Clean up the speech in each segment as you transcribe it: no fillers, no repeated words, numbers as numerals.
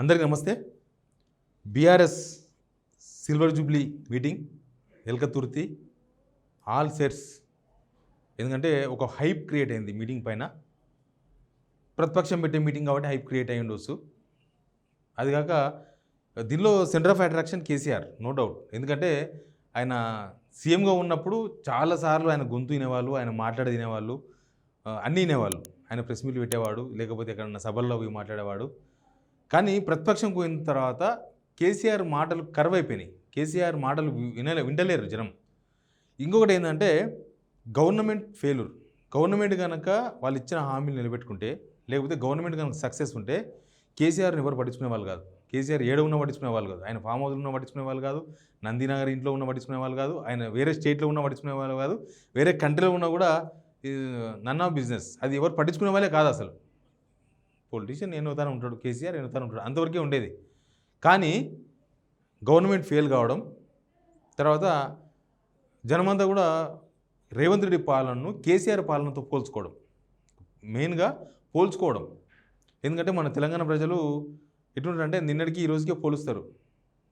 అందరికీ నమస్తే. BRS silver jubilee meeting Elkathurthi all sets. ఎందుకంటే ఒక హైప్ క్రియేట్ అయింది మీటింగ్ పైన. ప్రతిపక్షం పెట్టే మీటింగ్ కాబట్టి హైప్ క్రియేట్ అయ్యి ఉండొచ్చు. అది కాక దీనిలో centre of attraction KCR, no doubt. ఎందుకంటే ఆయన సీఎంగా ఉన్నప్పుడు చాలాసార్లు ఆయన గొంతు వినేవాళ్ళు, ఆయన మాట్లాడి వినేవాళ్ళు, అన్నీ వినేవాళ్ళు. ఆయన ప్రెస్ మీట్లు పెట్టేవాడు, లేకపోతే ఎక్కడన్నా సభల్లో పోయి మాట్లాడేవాడు. కానీ ప్రతిపక్షం పోయిన తర్వాత కేసీఆర్ మాటలు కరువైపోయినాయి. కేసీఆర్ మాటలు వింటలేరు జనం. ఇంకొకటి ఏంటంటే గవర్నమెంట్ ఫెయిల్యూర్. గవర్నమెంట్ కనుక వాళ్ళు ఇచ్చిన హామీలు నిలబెట్టుకుంటే, లేకపోతే గవర్నమెంట్ కనుక సక్సెస్ ఉంటే కేసీఆర్ని ఎవరు పట్టించుకునే వాళ్ళు కాదు. కేసీఆర్ ఏడ ఉన్న పట్టించుకునే వాళ్ళు కాదు. ఆయన ఫామ్ హౌస్లో ఉన్న పట్టించుకునే వాళ్ళు కాదు. నందినగర్ ఇంట్లో ఉన్న పట్టించుకునే వాళ్ళు కాదు. ఆయన వేరే స్టేట్లో ఉన్న పట్టించుకునే వాళ్ళు కాదు. వేరే కంట్రీలో ఉన్నా కూడా నన్ ఆఫ్ బిజినెస్. అది ఎవరు పట్టించుకునే వాళ్ళే కాదు అసలు. పొలిటీషియన్ ఎన్నుతానే ఉంటాడు, కేసీఆర్ ఎన్నుతానే ఉంటాడు, అంతవరకే ఉండేది. కానీ గవర్నమెంట్ ఫెయిల్ కావడం, తర్వాత జనమంతా కూడా రేవంత్ రెడ్డి పాలనను కేసీఆర్ పాలనతో పోల్చుకోవడం, మెయిన్గా పోల్చుకోవడం. ఎందుకంటే మన తెలంగాణ ప్రజలు ఎటుంటారంటే నిన్నటికి ఈ రోజుకే పోలుస్తారు.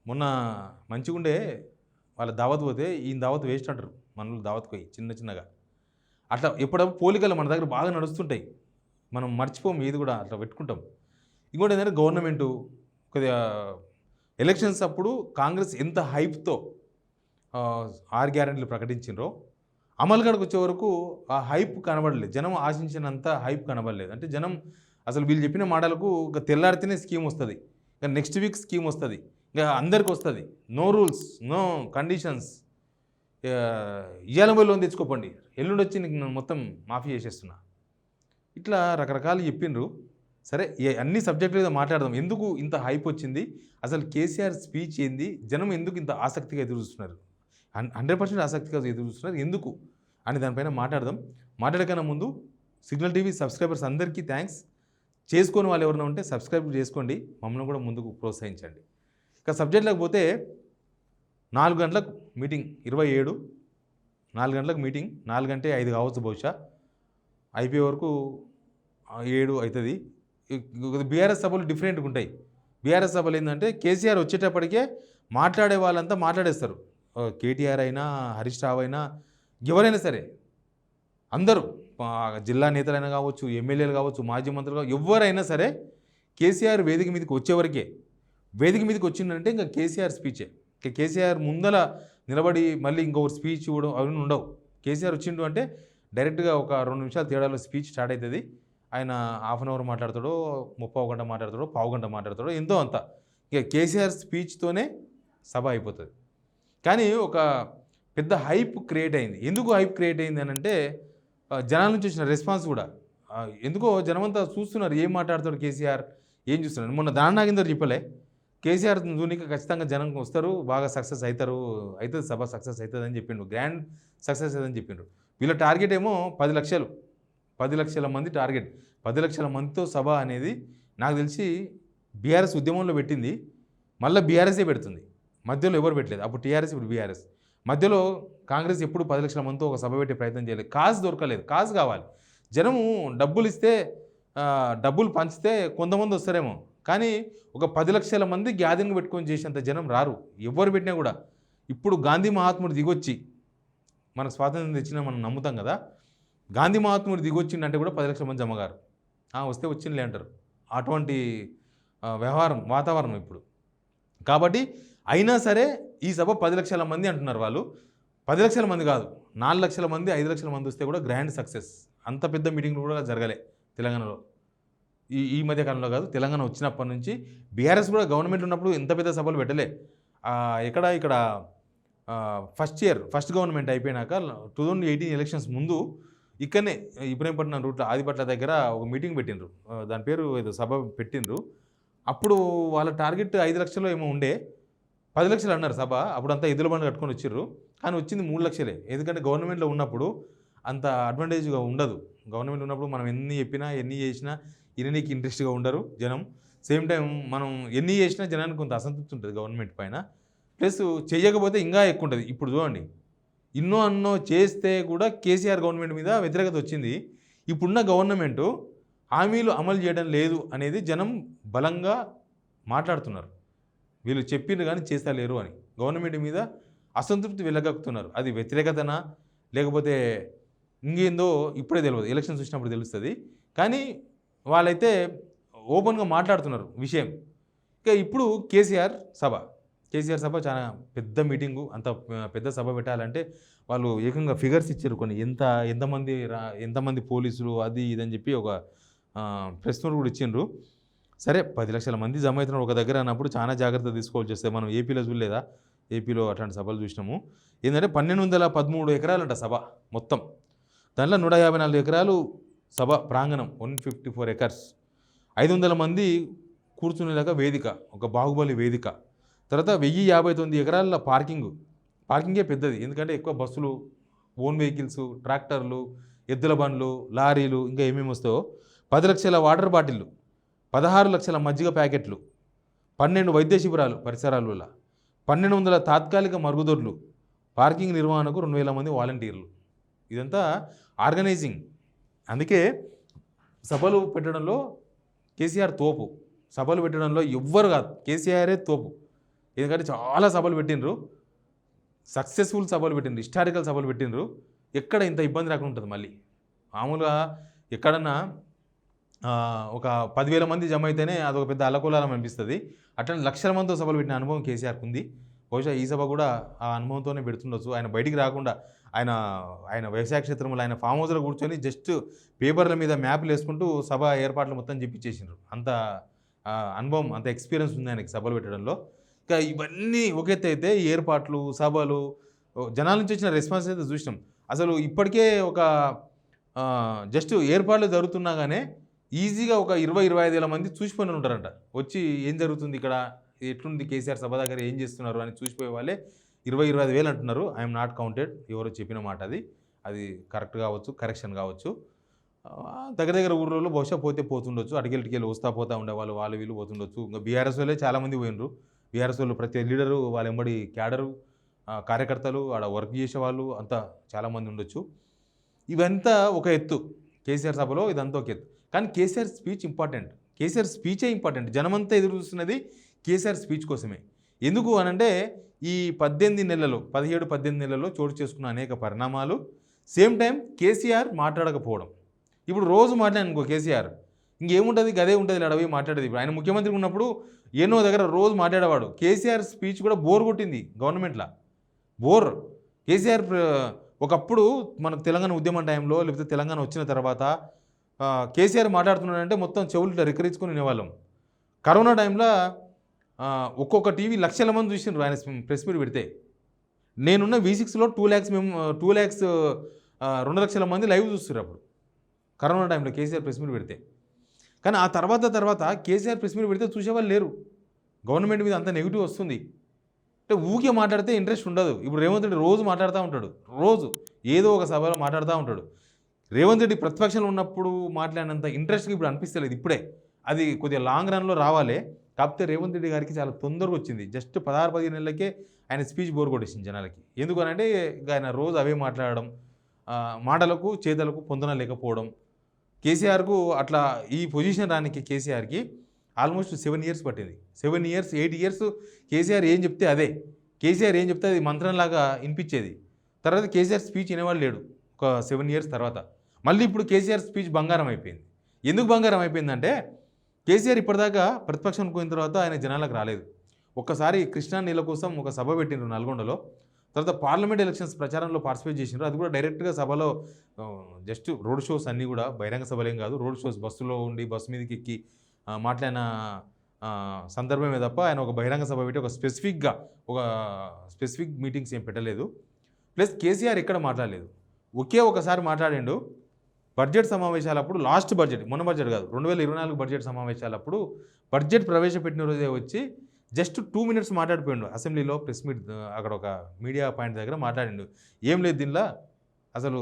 మొన్న మంచిగుండే వాళ్ళ దావత్ పోతే ఈయన దావత్ వేస్ట్ అంటారు మనలో దావత్ పోయి చిన్నగా. అట్లా ఎప్పుడప్పుడు పోలికలు మన దగ్గర బాగా నడుస్తుంటాయి. మనం మర్చిపోము, ఏది కూడా అట్లా పెట్టుకుంటాం. ఇంకోటి ఏంటంటే గవర్నమెంటు కొద్దిగా ఎలక్షన్స్ అప్పుడు కాంగ్రెస్ ఎంత హైప్తో 6 గ్యారెంటీలు ప్రకటించిండ్రో అమలు కాడికి వచ్చే వరకు ఆ హైప్ కనబడలేదు. జనం ఆశించినంత హైప్ కనబడలేదు. అంటే జనం అసలు వీళ్ళు చెప్పిన మాటలకు ఇంకా తెల్లారితేనే స్కీమ్ వస్తుంది, ఇంకా నెక్స్ట్ వీక్ స్కీమ్ వస్తుంది, ఇంకా అందరికి వస్తుంది, నో రూల్స్ నో కండిషన్స్, ఇయ్యాల లోన్ తెచ్చుకోపండి, ఎల్లుండి వచ్చి నీకు నేను మొత్తం మాఫీ చేసేస్తున్నా, ఇట్లా రకరకాలు చెప్పిండ్రు. సరే, అన్ని సబ్జెక్టులు మీద మాట్లాడదాం. ఎందుకు ఇంత హైప్ వచ్చింది, అసలు కేసీఆర్ స్పీచ్ ఏంది, జనం ఎందుకు ఇంత ఆసక్తిగా ఎదురు చూస్తున్నారు, 100% ఆసక్తిగా ఎదురు చూస్తున్నారు ఎందుకు అని దానిపైన మాట్లాడదాం. మాట్లాడకన్నా ముందు సిగ్నల్ టీవీ సబ్స్క్రైబర్స్ అందరికీ థ్యాంక్స్. చేసుకొని వాళ్ళు ఎవరైనా ఉంటే సబ్స్క్రైబ్ చేసుకోండి, మమ్మల్ని కూడా ముందుకు ప్రోత్సహించండి. ఇక సబ్జెక్ట్లోకి పోతే 4 గంటలకు మీటింగ్, 27 4 గంటలకు మీటింగ్, 4 గంటే 5 కావచ్చు బహుశా, అయిపోయే వరకు 7 అవుతుంది. బీఆర్ఎస్ సభలు డిఫరెంట్గా ఉంటాయి. బీఆర్ఎస్ సభలు ఏంటంటే కేసీఆర్ వచ్చేటప్పటికే మాట్లాడే వాళ్ళంతా మాట్లాడేస్తారు. కేటీఆర్ అయినా, హరీష్ రావు అయినా, ఎవరైనా సరే అందరూ, జిల్లా నేతలైనా కావచ్చు, ఎమ్మెల్యేలు కావచ్చు, మాజీ మంత్రులు కావచ్చు, ఎవరైనా సరే కేసీఆర్ వేదిక మీదకి వచ్చేవరకే. వేదిక మీదకి వచ్చిందంటే ఇంకా కేసీఆర్ స్పీచే. కేసీఆర్ ముందల నిలబడి మళ్ళీ ఇంకొకరు స్పీచ్ ఇవ్వడం అవన్నీ ఉండవు. కేసీఆర్ వచ్చిండు అంటే డైరెక్ట్గా ఒక 2 నిమిషాల తేడాలో స్పీచ్ స్టార్ట్ అవుతుంది. ఆయన హాఫ్ అన్ అవర్ మాట్లాడతాడో, 30 గంట మాట్లాడతాడో, పావు గంట మాట్లాడతాడో, ఎంతో అంత. ఇక కేసీఆర్ స్పీచ్తోనే సభ అయిపోతుంది. కానీ ఒక పెద్ద హైప్ క్రియేట్ అయింది. ఎందుకు హైప్ క్రియేట్ అయింది అని అంటే జనాల నుంచి వచ్చిన రెస్పాన్స్ కూడా. ఎందుకో జనమంతా చూస్తున్నారు ఏం మాట్లాడతాడు కేసీఆర్, ఏం చూస్తున్నారు. మొన్న దాని నాగేందర్ చెప్పలే, కేసీఆర్ చూనికి ఖచ్చితంగా జనం వస్తారు, బాగా సక్సెస్ అవుతారు, అవుతుంది సభ సక్సెస్ అవుతుంది అని చెప్పిండు, గ్రాండ్ సక్సెస్ అవుతుందని చెప్పిండ్రు. వీళ్ళ టార్గెట్ ఏమో 10 లక్షలు, 10 లక్షల మంది టార్గెట్. 10 లక్షల మందితో సభ అనేది నాకు తెలిసి బీఆర్ఎస్ ఉద్యమంలో పెట్టింది, మళ్ళీ బీఆర్ఎస్ఏ పెడుతుంది. మధ్యలో ఎవరు పెట్టలేదు. అప్పుడు టీఆర్ఎస్, ఇప్పుడు బీఆర్ఎస్. మధ్యలో కాంగ్రెస్ ఎప్పుడు 10 లక్షల మందితో ఒక సభ పెట్టే ప్రయత్నం చేయలేదు. కాజ్ దొరకలేదు. కాజ్ కావాలి. జనము డబ్బులు ఇస్తే, డబ్బులు పంచితే కొంతమంది వస్తారేమో, కానీ ఒక 10 లక్షల మంది గ్యాదరింగ్ పెట్టుకొని చేసేంత జనం రారు, ఎవరు పెట్టినా కూడా. ఇప్పుడు గాంధీ మహాత్ముడు దిగొచ్చి మనకు స్వాతంత్రం తెచ్చినా మనం నమ్ముతాం కదా, గాంధీ మహాత్ముడు దిగొచ్చిందంటే కూడా 10 లక్షల మంది జమగారు, వస్తే వచ్చిందిలే అంటారు. అటువంటి వాతావరణం ఇప్పుడు. కాబట్టి అయినా సరే ఈ సభ 10 లక్షల మంది అంటున్నారు వాళ్ళు. 10 లక్షల మంది కాదు, 4 లక్షల మంది, 5 లక్షల మంది వస్తే కూడా గ్రాండ్ సక్సెస్. అంత పెద్ద మీటింగ్లు కూడా జరగలే తెలంగాణలో ఈ మధ్య కాలంలో కాదు, తెలంగాణ వచ్చినప్పటి నుంచి. బీఆర్ఎస్ కూడా గవర్నమెంట్ ఉన్నప్పుడు ఎంత పెద్ద సభలు పెట్టలే. ఇక్కడ ఫస్ట్ గవర్నమెంట్ అయిపోయినాక 2018 ఎలక్షన్స్ ముందు ఇక్కడనే ఇబ్రహీంపట్నం రూట్లో ఆదిపట్ల దగ్గర ఒక మీటింగ్ పెట్టిండ్రు, దాని పేరు ఏదో సభ పెట్టిండ్రు. అప్పుడు వాళ్ళ టార్గెట్ 5 లక్షలు ఏమో ఉండే, 10 లక్షలు అన్నారు సభ. అప్పుడు అంతా ఎద్దుల బండి కట్టుకొని వచ్చిర్రు, కానీ వచ్చింది 3 లక్షలే. ఎందుకంటే గవర్నమెంట్లో ఉన్నప్పుడు అంత అడ్వాంటేజ్గా ఉండదు. గవర్నమెంట్ ఉన్నప్పుడు మనం ఎన్ని చెప్పినా, ఎన్ని చేసినా ఇననీకి ఇంట్రెస్ట్గా ఉండరు జనం. సేమ్ టైం మనం ఎన్ని చేసినా జనానికి కొంత అసంతృప్తి ఉంటుంది గవర్నమెంట్ పైన. ప్లస్ చేయకపోతే ఇంకా ఎక్కువ ఉంటుంది. ఇప్పుడు చూడండి, అన్నో చేస్తే కూడా కేసీఆర్ గవర్నమెంట్ మీద వ్యతిరేకత వచ్చింది. ఇప్పుడున్న గవర్నమెంటు హామీలు అమలు చేయడం లేదు అనేది జనం బలంగా మాట్లాడుతున్నారు. వీళ్ళు చెప్పిండ్రు కానీ చేస్తా లేరు అని. గవర్నమెంట్ మీద అసంతృప్తి వెళ్ళగక్కుతున్నారు. అది వ్యతిరేకతనా లేకపోతే ఇంకేందో ఇప్పుడే తెలియదు, ఎలక్షన్స్ వచ్చినప్పుడు తెలుస్తుంది. కానీ వాళ్ళైతే ఓపెన్గా మాట్లాడుతున్నారు విషయం. ఇక ఇప్పుడు కేసీఆర్ సభ చాలా పెద్ద మీటింగు. అంత పెద్ద సభ పెట్టాలంటే వాళ్ళు ఏకంగా ఫిగర్స్ ఇచ్చారు కొన్ని, ఎంతమంది పోలీసులు అది ఇదని చెప్పి ఒక ప్రెస్ నోట్ కూడా ఇచ్చిండ్రు. సరే 10 లక్షల మంది జమ అవుతున్నారు ఒక దగ్గర అన్నప్పుడు చాలా జాగ్రత్త తీసుకోవాల్సి వస్తే. మనం ఏపీలో చూడలేదా, ఏపీలో అట్లాంటి సభలు చూసినాము. ఏంటంటే 1213 ఎకరాలంట సభ మొత్తం. దాంట్లో 154 ఎకరాలు సభ ప్రాంగణం, 154 ఎకర్స్, 500 మంది కూర్చునేలాగా వేదిక, ఒక బాహుబలి వేదిక. తర్వాత 1059 ఎకరాల పార్కింగే పెద్దది. ఎందుకంటే ఎక్కువ బస్సులు, ఓన్ వెహికల్స్, ట్రాక్టర్లు, ఎద్దుల బండ్లు, లారీలు ఇంకా ఏమేమి వస్తాయో. 10 లక్షల వాటర్ బాటిళ్ళు, 16 లక్షల మజ్జిగ ప్యాకెట్లు, 12 వైద్య శిబిరాలు పరిసరాల వల్ల, 1200 తాత్కాలిక మరుగుదొడ్లు, పార్కింగ్ నిర్వహణకు 2000 మంది వాలంటీర్లు. ఇదంతా ఆర్గనైజింగ్. అందుకే సభలు పెట్టడంలో కేసీఆర్ తోపు. సభలు పెట్టడంలో ఎవ్వరు కాదు, కేసీఆరే తోపు. ఎందుకంటే చాలా సభలు పెట్టినరు, సక్సెస్ఫుల్ సభలు పెట్టినరు, హిస్టారికల్ సభలు పెట్టినరు. ఎక్కడ ఇంత ఇబ్బంది రాకుండా ఉంటుంది. మళ్ళీ మామూలుగా ఎక్కడన్నా ఒక 10,000 మంది జమ అయితేనే అదొక పెద్ద అల్లకోలాలం అనిపిస్తుంది. అట్లనే లక్షల మందితో సభలు పెట్టిన అనుభవం కేసీఆర్కి ఉంది. బహుశా ఈ సభ కూడా ఆ అనుభవంతోనే పెడుతుండొచ్చు. ఆయన బయటికి రాకుండా ఆయన వ్యవసాయ క్షేత్రంలో ఆయన ఫామ్ హౌస్లో కూర్చొని జస్ట్ పేపర్ల మీద మ్యాప్లు వేసుకుంటూ సభ ఏర్పాట్లు మొత్తం చెప్పిచ్చేసినారు. అంత అనుభవం, అంత ఎక్స్పీరియన్స్ ఉంది ఆయనకి సభలు పెట్టడంలో. ఇంకా ఇవన్నీ ఒక ఎత్తు అయితే ఏర్పాట్లు, సభలు, జనాల నుంచి వచ్చిన రెస్పాన్స్ అయితే చూసినాం. అసలు ఇప్పటికే ఒక జస్ట్ ఏర్పాట్లు జరుగుతున్నాగానే ఈజీగా ఒక 20-25 మంది చూసిపోయిన ఉంటారంట. వచ్చి ఏం జరుగుతుంది ఇక్కడ, ఎట్లుంది కేసీఆర్ సభ దగ్గర ఏం చేస్తున్నారు అని చూసిపోయే వాళ్ళే 20-25 వేలు అంటున్నారు. ఐఎమ్ నాట్ కౌంటెడ్, ఎవరో చెప్పిన మాట అది కరెక్ట్ కావచ్చు, కరెక్షన్ కావచ్చు. దగ్గర ఊర్లలో బహుశా పోతుండొచ్చు, అటుకెళ్ళి వస్తా పోతా ఉండేవాళ్ళు, వాళ్ళు వీళ్ళు పోతుండొచ్చు. ఇంకా బీఆర్ఎస్ వాళ్ళే చాలామంది పోయినరు. బీఆర్ఎస్ వాళ్ళు ప్రతి లీడరు, వాళ్ళ ఎంబడి క్యాడరు, కార్యకర్తలు, ఆడ వర్క్ చేసేవాళ్ళు అంతా చాలామంది ఉండొచ్చు. ఇవంతా ఒక ఎత్తు, కేసీఆర్ సభలో ఇదంతా ఒక ఎత్తు. కానీ కేసీఆర్ స్పీచ్ ఇంపార్టెంట్, కేసీఆర్ స్పీచే ఇంపార్టెంట్. జనమంతా ఎదురు చూస్తున్నది కేసీఆర్ స్పీచ్ కోసమే. ఎందుకు అనంటే ఈ 17-18 నెలల్లో చోటు చేసుకున్న అనేక పరిణామాలు, సేమ్ టైం కేసీఆర్ మాట్లాడకపోవడం. ఇప్పుడు రోజు మాట్లాడనుకో కేసీఆర్, ఇంకేముంటుంది, గదే ఉంటుంది, అడవి మాట్లాడేది. ఇప్పుడు ఆయన ముఖ్యమంత్రి ఉన్నప్పుడు ఎన్నో దగ్గర రోజు మాట్లాడేవాడు. కేసీఆర్ స్పీచ్ కూడా బోర్ కొట్టింది గవర్నమెంట్లో. కేసీఆర్ ఒకప్పుడు మనకు తెలంగాణ ఉద్యమం టైంలో, లేకపోతే తెలంగాణ వచ్చిన తర్వాత కేసీఆర్ మాట్లాడుతున్నాడంటే మొత్తం చెవులు రికరించుకుని వినేవాళ్ళం. కరోనా టైంలో ఒక్కొక్క టీవీ లక్షల మంది చూసినారు ఆయన ప్రెస్ మీట్ పెడితే. నేనున్న V6లో 2 లక్షల మంది లైవ్ చూస్తారు అప్పుడు కరోనా టైంలో కేసీఆర్ ప్రెస్ మీట్ పెడితే. కానీ ఆ తర్వాత కేసీఆర్ ప్రెస్ మీట్ పెడితే చూసేవాళ్ళు లేరు. గవర్నమెంట్ మీద అంత నెగిటివ్ వస్తుంది. అంటే ఊకే మాట్లాడితే ఇంట్రెస్ట్ ఉండదు. ఇప్పుడు రేవంత్ రెడ్డి రోజు మాట్లాడుతూ ఉంటాడు, రోజు ఏదో ఒక సభలో మాట్లాడుతూ ఉంటాడు. రేవంత్ రెడ్డి ప్రతిపక్షంలో ఉన్నప్పుడు మాట్లాడినంత ఇంట్రెస్ట్గా ఇప్పుడు అనిపిస్తలేదు. ఇప్పుడే అది కొద్దిగా లాంగ్ రన్లో రావాలి. కాకపోతే రేవంత్ రెడ్డి గారికి చాలా తొందరగా వచ్చింది. జస్ట్ 16-15 నెలలకే ఆయన స్పీచ్ బోర్ కొట్టేసింది జనాలకి. ఎందుకనంటే ఆయన రోజు అవే మాట్లాడడం, మాటలకు చేతలకు పొందన లేకపోవడం. కేసీఆర్కు అట్లా ఈ పొజిషన్ రానికి కేసీఆర్కి ఆల్మోస్ట్ 7 ఇయర్స్ పట్టింది. 7 ఇయర్స్ 8 ఇయర్స్ కేసీఆర్ ఏం చెప్తే అదే, కేసీఆర్ ఏం చెప్తే అది మంత్రంలాగా వినిపించేది. తర్వాత కేసీఆర్ స్పీచ్ వినేవాళ్ళు లేడు ఒక 7 ఇయర్స్ తర్వాత. మళ్ళీ ఇప్పుడు కేసీఆర్ స్పీచ్ బంగారం అయిపోయింది. ఎందుకు బంగారం అయిపోయిందంటే కేసీఆర్ ఇప్పటిదాకా ప్రతిపక్షానికి పోయిన తర్వాత ఆయన జనాలకు రాలేదు. ఒక్కసారి కృష్ణా నీళ్ళ కోసం ఒక సభ పెట్టిండ్రు నల్గొండలో. తర్వాత పార్లమెంట్ ఎలక్షన్స్ ప్రచారంలో పార్టిసిపేట్ చేసినారు. అది కూడా డైరెక్ట్గా సభలో జస్ట్ రోడ్ షోస్ అన్నీ కూడా బహిరంగ సభలేం కాదు, రోడ్ షోస్, బస్సులో ఉండి బస్సు మీదకి ఎక్కి మాట్లాడిన సందర్భమే తప్ప ఆయన ఒక బహిరంగ సభ పెట్టి ఒక స్పెసిఫిక్ మీటింగ్స్ ఏం పెట్టలేదు. ప్లస్ కేసీఆర్ ఎక్కడ మాట్లాడలేదు. ఒకసారి మాట్లాడిండు బడ్జెట్ సమావేశాలప్పుడు, లాస్ట్ బడ్జెట్, మొన్న బడ్జెట్ కాదు, 2024 బడ్జెట్ సమావేశాలప్పుడు బడ్జెట్ ప్రవేశపెట్టిన రోజే వచ్చి జస్ట్ 2 మినిట్స్ మాట్లాడిపోయిండు అసెంబ్లీలో. ప్రెస్ మీట్ అక్కడ ఒక మీడియా పాయింట్ దగ్గర మాట్లాడిండు. ఏం లేదు దీనిలో, అసలు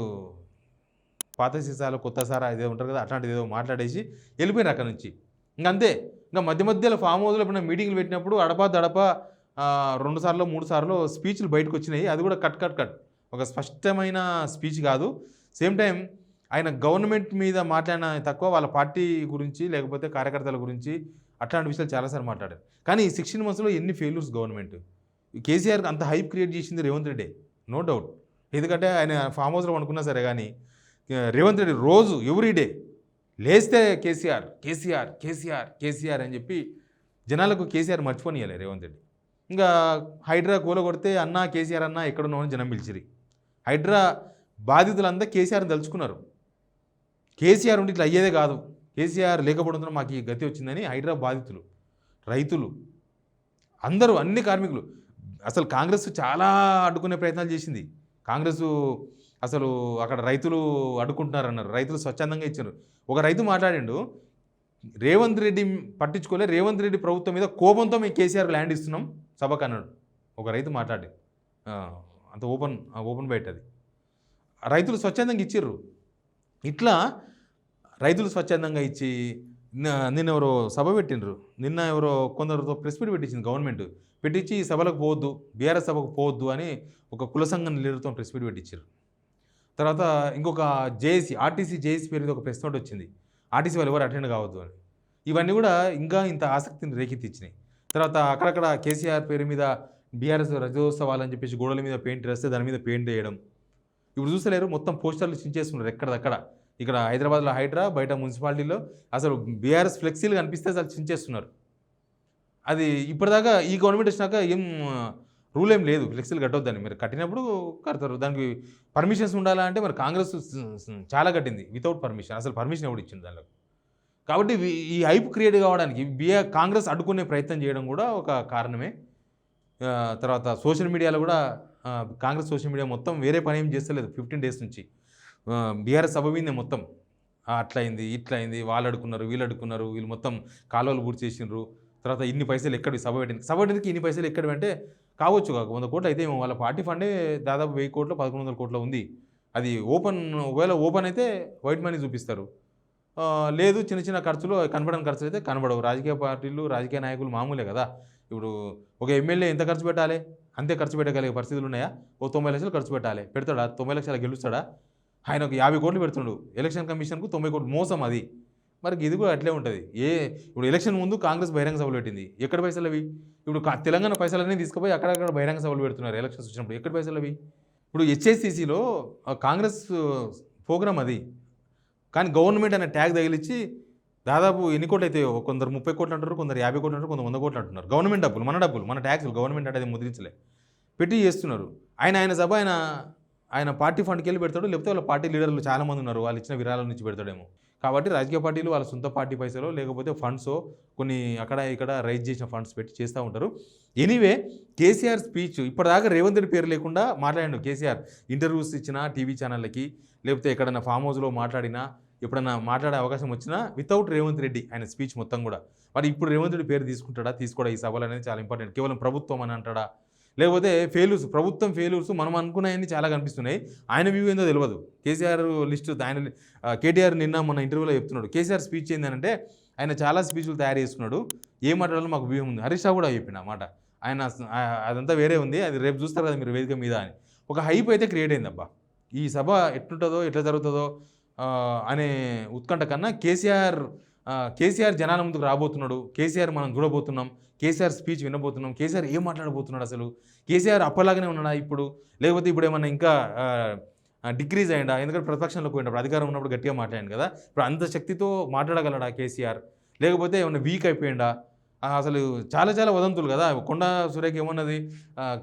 పాత సీసాలు కొత్త సారా ఇదే ఉంటారు కదా, అట్లాంటిది ఏదో మాట్లాడేసి వెళ్ళిపోయినారు అక్కడ నుంచి. ఇంకంతే. ఇంకా మధ్యలో ఫామ్ హౌస్లో ఎప్పుడైనా మీటింగ్లు పెట్టినప్పుడు అడపా 2 సార్లు 3 సార్లు స్పీచ్లు బయటకు వచ్చినాయి. అది కూడా కట్ ఒక స్పష్టమైన స్పీచ్ కాదు. సేమ్ టైం ఆయన గవర్నమెంట్ మీద మాట్లాడిన తక్కువ, వాళ్ళ పార్టీ గురించి లేకపోతే కార్యకర్తల గురించి అట్లాంటి విషయాలు చాలాసార్లు మాట్లాడారు. కానీ ఈ 16 monthsలో ఎన్ని ఫెయిల్యూర్స్ గవర్నమెంట్. కేసీఆర్కి అంత హైప్ క్రియేట్ చేసింది రేవంత్ రెడ్డి, నో డౌట్. ఎందుకంటే ఆయన ఫామ్ హౌస్లో అనుకున్నా సరే కానీ రేవంత్ రెడ్డి రోజు ఎవ్రీడే లేస్తే కేసీఆర్ కేసీఆర్ కేసీఆర్ కేసీఆర్ అని చెప్పి జనాలకు కేసీఆర్ మర్చిపోనియాలి రేవంత్ రెడ్డి. ఇంకా హైడ్రా కూలగొడితే అన్నా కేసీఆర్ అన్నా ఎక్కడున్నామని జనం పిలిచిరి. హైడ్రా బాధితులంతా కేసీఆర్ని తలుచుకున్నారు. కేసీఆర్ ఉండి ఇట్లా అయ్యేదే కాదు, కేసీఆర్ లేకపోవడంతో మాకు ఈ గతి వచ్చిందని హైడ్రా బాధితులు, రైతులు, అందరూ, అన్ని కార్మికులు. అసలు కాంగ్రెస్ చాలా అడ్డుకునే ప్రయత్నాలు చేసింది. కాంగ్రెస్ అసలు అక్కడ రైతులు అడ్డుకుంటున్నారన్నారు, రైతులు స్వచ్ఛందంగా ఇచ్చారు. ఒక రైతు మాట్లాడిండు, రేవంత్ రెడ్డి పట్టించుకోలే, రేవంత్ రెడ్డి ప్రభుత్వం మీద కోపంతో మేము కేసీఆర్ ల్యాండ్ ఇస్తున్నాం సభకు అన్నాడు ఒక రైతు మాట్లాడి. అంత ఓపెన్ బయట అది. రైతులు స్వచ్ఛందంగా ఇచ్చిర్రు. ఇట్లా రైతులు స్వచ్ఛందంగా ఇచ్చి నిన్న ఎవరో సభ పెట్టిండ్రు, నిన్న ఎవరో కొందరితో ప్రెస్ మీట్ పెట్టించింది గవర్నమెంట్, పెట్టించి సభలకు పోవద్దు, బీఆర్ఎస్ సభకు పోవద్దు అని ఒక కుల సంఘం లీడర్తో ప్రెస్ మీట్ పెట్టించారు. తర్వాత ఇంకొక జేఏసీ, ఆర్టీసీ జేఏసీ పేరు మీద ఒక ప్రెస్ నోట్ వచ్చింది, ఆర్టీసీ వాళ్ళు ఎవరు అటెండ్ కావద్దు అని. ఇవన్నీ కూడా ఇంకా ఇంత ఆసక్తిని రేకెత్తించినాయి. తర్వాత అక్కడక్కడ కేసీఆర్ పేరు మీద బీఆర్ఎస్ రజోత్సవాలు అని చెప్పేసి గోడల మీద పెయింట్ వేస్తే దాని మీద పెయింట్ వేయడం. ఇప్పుడు చూసలేరు, మొత్తం పోస్టర్లు చించేస్తున్నారు ఎక్కడదక్కడ. ఇక్కడ హైదరాబాద్లో హైడ్రా, బయట మున్సిపాలిటీలో అసలు బీఆర్ఎస్ ఫ్లెక్సీలు కనిపిస్తే అసలు చించేస్తున్నారు. అది ఇప్పటిదాకా ఈ గవర్నమెంట్ వచ్చినాక ఏం రూల్ ఏం లేదు ఫ్లెక్సీలు కట్టొద్దని. మీరు కట్టినప్పుడు కడతారు, దానికి పర్మిషన్స్ ఉండాలా అంటే మరి కాంగ్రెస్ చాలా కట్టింది వితౌట్ పర్మిషన్. అసలు పర్మిషన్ ఎవడు ఇచ్చింది దానిలో. కాబట్టి ఈ హైప్ క్రియేట్ కావడానికి కాంగ్రెస్ అడ్డుకునే ప్రయత్నం చేయడం కూడా ఒక కారణమే. తర్వాత సోషల్ మీడియాలో కూడా కాంగ్రెస్ సోషల్ మీడియా మొత్తం వేరే పని ఏం చేస్తలేదు 15 days నుంచి. బీఆర్ఎస్ సభ మీదే మొత్తం అట్లయింది ఇట్లయింది, వాళ్ళు అడుకున్నారు వీళ్ళు అడుకున్నారు, వీళ్ళు మొత్తం కాలువలు పూర్తి చేసినారు. తర్వాత ఇన్ని పైసలు ఎక్కడి సభ పెట్టింది ఇన్ని పైసలు ఎక్కడి అంటే కావచ్చు 100 కోట్లు అయితే వాళ్ళ పార్టీ ఫండే దాదాపు 1000 కోట్లు 1100 కోట్లు ఉంది. అది ఒకవేళ ఓపెన్ అయితే వైట్ మనీ చూపిస్తారు, లేదు చిన్న చిన్న ఖర్చులు కనబడని ఖర్చులు అయితే కనబడవు. రాజకీయ పార్టీలు రాజకీయ నాయకులు మామూలే కదా. ఇప్పుడు ఒక ఎమ్మెల్యే ఎంత ఖర్చు పెట్టాలి, అంతే ఖర్చు పెట్టగలిగే పరిస్థితులు ఉన్నాయా? 90 లక్షలు ఖర్చు పెట్టాలి, పెడతాడా? 90 లక్షలు గెలుస్తాడా? ఆయన ఒక 50 కోట్లు పెడుతుండు ఎలక్షన్ కమిషన్కు, 90 కోట్లు మోసం అది. మరి ఇది కూడా అట్లే ఉంటుంది. ఇప్పుడు ఎలక్షన్ ముందు కాంగ్రెస్ బహిరంగ సభలు పెట్టింది, ఎక్కడ పైసలు అవి? ఇప్పుడు తెలంగాణ పైసలన్నీ తీసుకుపోయి అక్కడక్కడ బహిరంగ సభలు పెడుతున్నారు ఎలక్షన్స్ వచ్చినప్పుడు, ఎక్కడ పైసలు అవి? ఇప్పుడు హెచ్ఎస్సిసిలో కాంగ్రెస్ ప్రోగ్రామ్ అది, కానీ గవర్నమెంట్ అనే ట్యాగ్ తగిలిచ్చి దాదాపు ఎన్ని కోట్లు అయితే, కొందరు 30 కోట్లు అంటారు, కొందరు 50 కోట్లు అంటారు, కొందరు 100 కోట్లు అంటున్నారు. గవర్నమెంట్ డబ్బులు మన ట్యాక్సులు గవర్నమెంట్ అంటే అది ముద్రించలే పెట్టి చేస్తున్నారు. ఆయన సభ ఆయన పార్టీ ఫండ్కి వెళ్ళి పెడతాడు, లేకపోతే వాళ్ళ పార్టీ లీడర్లు చాలామంది ఉన్నారు, వాళ్ళు ఇచ్చిన విరాళాల నుంచి పెడతాడేమో. కాబట్టి రాజకీయ పార్టీలు వాళ్ళ సొంత పార్టీ పైసలో లేకపోతే ఫండ్సో కొన్ని అక్కడ ఇక్కడ రైజ్ చేసిన ఫండ్స్ పెట్టి చేస్తూ ఉంటారు. ఎనీవే, కేసీఆర్ స్పీచ్ ఇప్పటిదాకా రేవంత్ రెడ్డి పేరు లేకుండా మాట్లాడాడు కేసీఆర్. ఇంటర్వ్యూస్ ఇచ్చినా టీవీ ఛానళ్ళకి, లేకపోతే ఎక్కడైనా ఫామ్ హౌస్లో మాట్లాడినా, ఎప్పుడన్నా మాట్లాడే అవకాశం వచ్చినా వితౌట్ రేవంత్ రెడ్డి ఆయన స్పీచ్ మొత్తం కూడా. మరి ఇప్పుడు రేవంత్ రెడ్డి పేరు తీసుకుంటాడా తీసుకోడా ఈ సభలు అనేది చాలా ఇంపార్టెంట్. కేవలం ప్రభుత్వం అని అంటాడా, లేకపోతే ఫెయిల్యూర్స్, ప్రభుత్వం ఫెయిల్యూర్స్ మనం అనుకున్నాయని చాలా కనిపిస్తున్నాయి. ఆయన వ్యూ ఏందో తెలియదు. కేసీఆర్ లిస్టు ఆయన కేటీఆర్ నిన్న మన ఇంటర్వ్యూలో చెప్తున్నాడు, కేసీఆర్ స్పీచ్ ఏంటంటే ఆయన చాలా స్పీచ్లు తయారు చేసుకున్నాడు, ఏం మాట్లాడాలో మాకు వ్యూహం ఉంది. హరీష్ రావు కూడా చెప్పిన మాట, ఆయన అదంతా వేరే ఉంది, అది రేపు చూస్తారు కదా మీరు వేదిక మీద అని. ఒక హైప్ అయితే క్రియేట్ అయింది. అబ్బా ఈ సభ ఎట్లుంటుందో ఎట్లా జరుగుతుందో అనే ఉత్కంఠ కన్నా కేసీఆర్ జనాల ముందుకు రాబోతున్నాడు, కేసీఆర్ మనం చూడబోతున్నాం, కేసీఆర్ స్పీచ్ వినబోతున్నాం, కేసీఆర్ ఏం మాట్లాడబోతున్నాడు, అసలు కేసీఆర్ అప్పలాగానే ఉన్నాడా ఇప్పుడు, లేకపోతే ఇప్పుడు ఏమన్నా ఇంకా డిక్రీజ్ అయ్యిందా? ఎందుకంటే ప్రతిపక్షంలోకి పోయినప్పుడు అధికారం ఉన్నప్పుడు గట్టిగా మాట్లాడాను కదా, ఇప్పుడు అంత శక్తితో మాట్లాడగలడా కేసీఆర్, లేకపోతే ఏమన్నా వీక్ అయిపోయిందా? అసలు చాలా వదంతులు కదా. కొండా సురేఖ ఏమన్నది,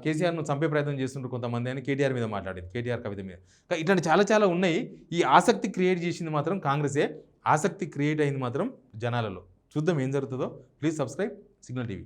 కేసీఆర్ను చంపే ప్రయత్నం చేస్తుంటారు కొంతమంది అని కేటీఆర్ మీద మాట్లాడింది, కేటీఆర్ కవిత మీద. ఇట్లాంటి చాలా ఉన్నాయి. ఈ ఆసక్తి క్రియేట్ చేసింది మాత్రం కాంగ్రెసే, ఆసక్తి క్రియేట్ అయింది మాత్రం జనాలలో. చూద్దాం ఏం జరుగుతుందో. Please subscribe signal TV.